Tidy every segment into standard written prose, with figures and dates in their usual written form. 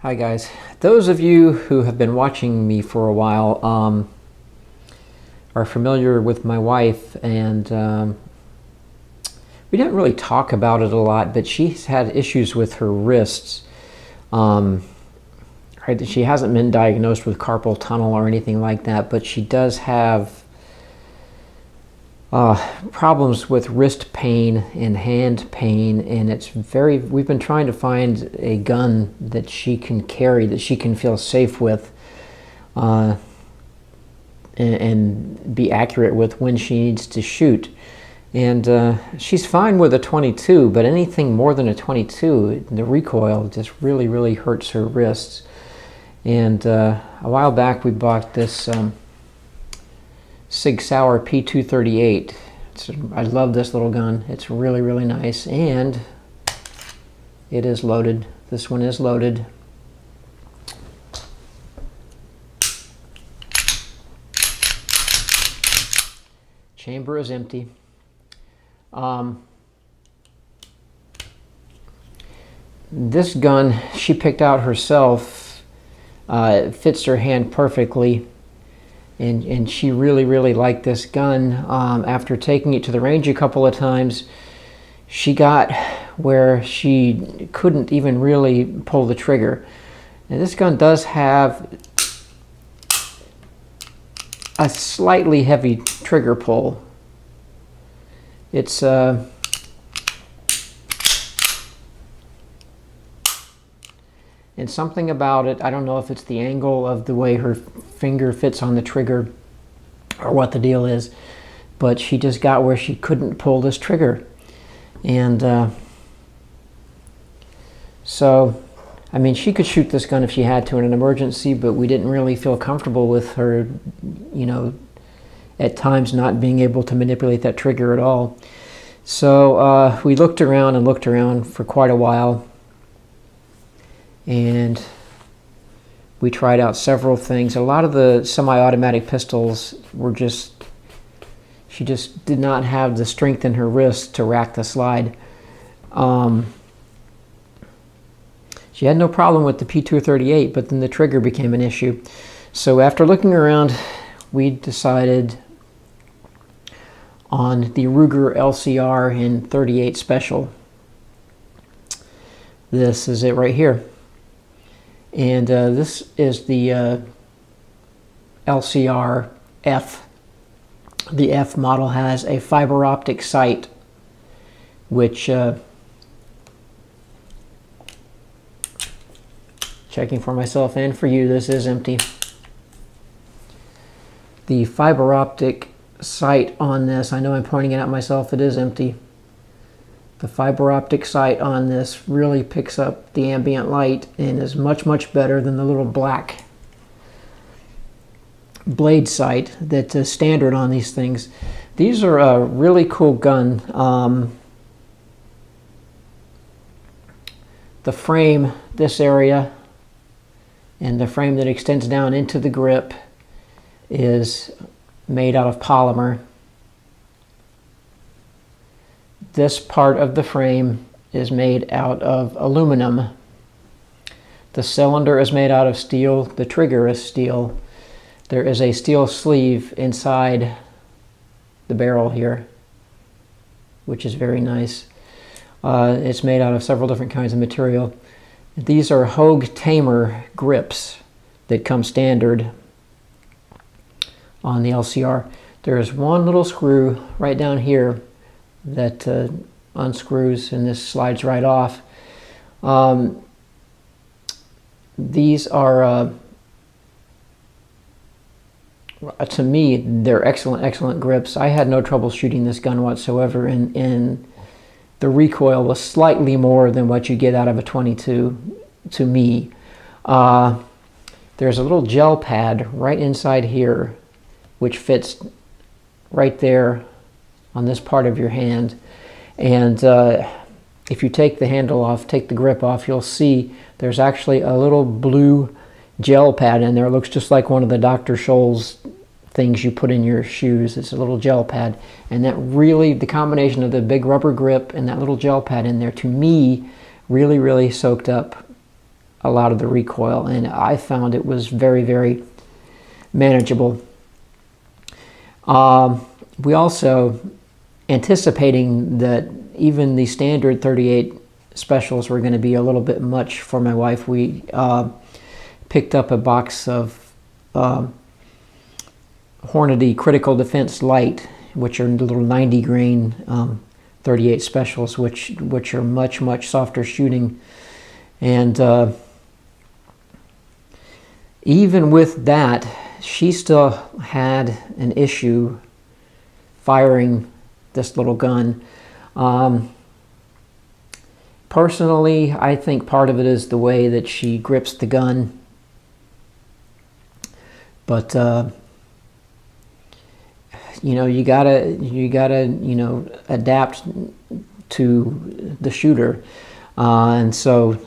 Hi guys. Those of you who have been watching me for a while are familiar with my wife, and we didn't really talk about it a lot, but she's had issues with her wrists. Right, she hasn't been diagnosed with carpal tunnel or anything like that, but she does have problems with wrist pain and hand pain, and we've been trying to find a gun that she can carry, that she can feel safe with, and be accurate with when she needs to shoot. And she's fine with a 22, but anything more than a 22, the recoil just really hurts her wrists. And a while back we bought this Sig Sauer P238. I love this little gun. It's really nice, and it is loaded. This one is loaded. Chamber is empty. This gun she picked out herself. It fits her hand perfectly. And she really liked this gun. After taking it to the range a couple of times, she got where she couldn't even really pull the trigger. And this gun does have a slightly heavy trigger pull. It's and something about it, I don't know if it's the angle of the way her finger fits on the trigger or what the deal is, but she just got where she couldn't pull this trigger. And so, I mean, she could shoot this gun if she had to in an emergency, but we didn't really feel comfortable with her, you know, at times not being able to manipulate that trigger at all. So we looked around for quite a while, and we tried out several things. A lot of the semi-automatic pistols were she just did not have the strength in her wrist to rack the slide. She had no problem with the P238, but then the trigger became an issue. So after looking around, we decided on the Ruger LCR in 38 Special. This is it right here. And this is the LCR F. The F model has a fiber optic sight, which, checking for myself and for you, this is empty. The fiber optic sight on this, I know I'm pointing it at myself, it is empty. The fiber optic sight on this really picks up the ambient light and is much better than the little black blade sight that's standard on these things. These are a really cool gun. The frame, this area, and the frame that extends down into the grip is made out of polymer. This part of the frame is made out of aluminum. The cylinder is made out of steel. The trigger is steel. There is a steel sleeve inside the barrel here, which is very nice. It's made out of several different kinds of material. These are Hogue Tamer grips that come standard on the LCR. There is one little screw right down here that unscrews, and this slides right off. These are, to me, they're excellent grips. I had no trouble shooting this gun whatsoever, and the recoil was slightly more than what you get out of a 22 to me. There's a little gel pad right inside here, which fits right there on this part of your hand. And if you take the handle off, take the grip off, you'll see there's actually a little blue gel pad in there. It looks just like one of the Dr. Scholl's things you put in your shoes. It's a little gel pad, and that really, the combination of the big rubber grip and that little gel pad in there, to me, really soaked up a lot of the recoil, and I found it was very, very manageable. We also, anticipating that even the standard 38 specials were going to be a little bit much for my wife, we picked up a box of Hornady Critical Defense Light, which are little 90 grain 38 specials, which are much, much softer shooting. And even with that, she still had an issue firing this little gun. Personally, I think part of it is the way that she grips the gun. But you know, you gotta you know, adapt to the shooter. And so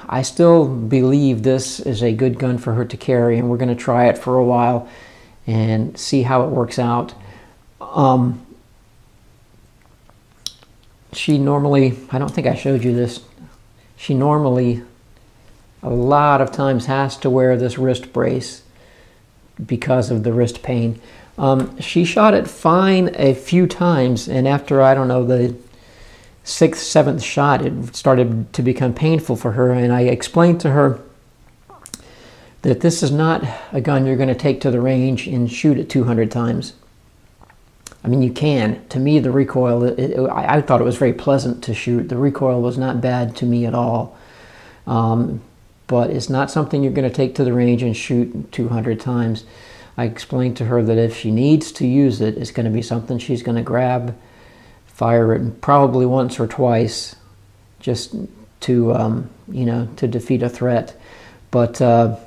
I still believe this is a good gun for her to carry, and we're going to try it for a while and see how it works out. She normally, I don't think I showed you this, she normally a lot of times has to wear this wrist brace because of the wrist pain. She shot it fine a few times, and after, I don't know, the 6th, 7th shot, it started to become painful for her, and I explained to her that this is not a gun you're going to take to the range and shoot it 200 times. I mean, you can. To me, the recoil, I thought it was very pleasant to shoot. The recoil was not bad to me at all. But it's not something you're going to take to the range and shoot 200 times. I explained to her that if she needs to use it, it's going to be something she's going to grab, fire it probably once or twice, just to you know, to defeat a threat. But and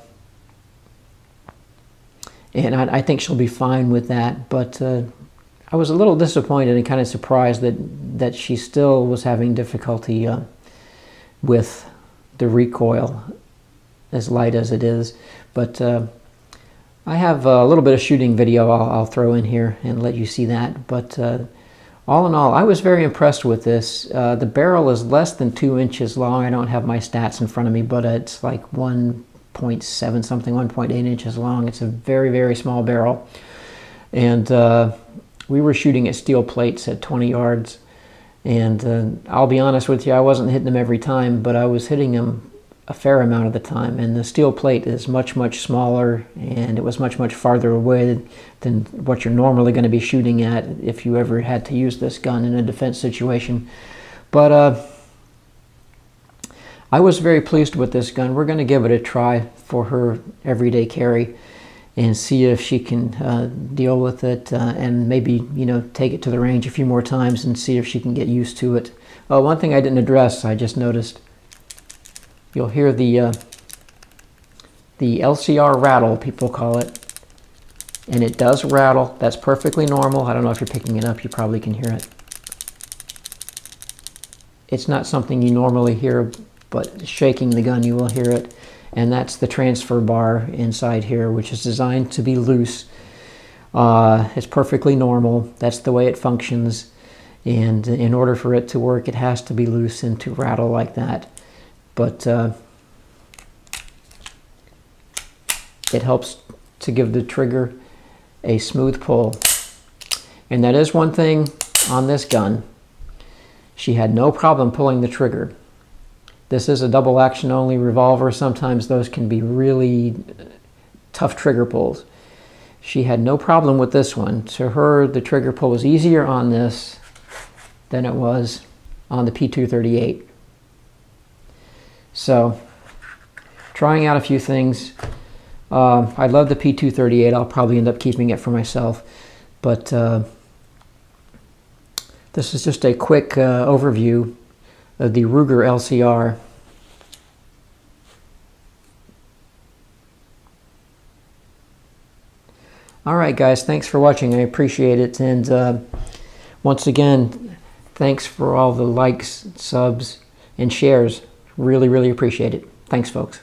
I think she'll be fine with that. But I was a little disappointed and kind of surprised that she still was having difficulty with the recoil, as light as it is. But I have a little bit of shooting video I'll throw in here and let you see that. But all in all, I was very impressed with this. The barrel is less than 2 inches long. I don't have my stats in front of me, but it's like 1.7 something, 1.8 inches long. It's a very, very small barrel. And we were shooting at steel plates at 20 yards. And I'll be honest with you, I wasn't hitting them every time, but I was hitting them a fair amount of the time. And the steel plate is much, much smaller, and it was much, much farther away than what you're normally going to be shooting at if you ever had to use this gun in a defense situation. But I was very pleased with this gun. We're going to give it a try for her everyday carry and see if she can deal with it, and maybe, you know, take it to the range a few more times and see if she can get used to it. One thing I didn't address, I just noticed, you'll hear the LCR rattle, people call it, and it does rattle. That's perfectly normal. I don't know if you're picking it up. You probably can hear it. It's not something you normally hear, but shaking the gun, you will hear it. And that's the transfer bar inside here, which is designed to be loose. It's perfectly normal. That's the way it functions. And in order for it to work, it has to be loose and to rattle like that. But it helps to give the trigger a smooth pull. And that is one thing on this gun. She had no problem pulling the trigger. This is a double action only revolver. Sometimes those can be really tough trigger pulls. She had no problem with this one. To her, the trigger pull was easier on this than it was on the P238. So, trying out a few things. I love the P238. I'll probably end up keeping it for myself. But this is just a quick overview of the Ruger LCR. Alright guys, thanks for watching. I appreciate it. And once again, thanks for all the likes, subs, and shares. Really, really appreciate it. Thanks, folks.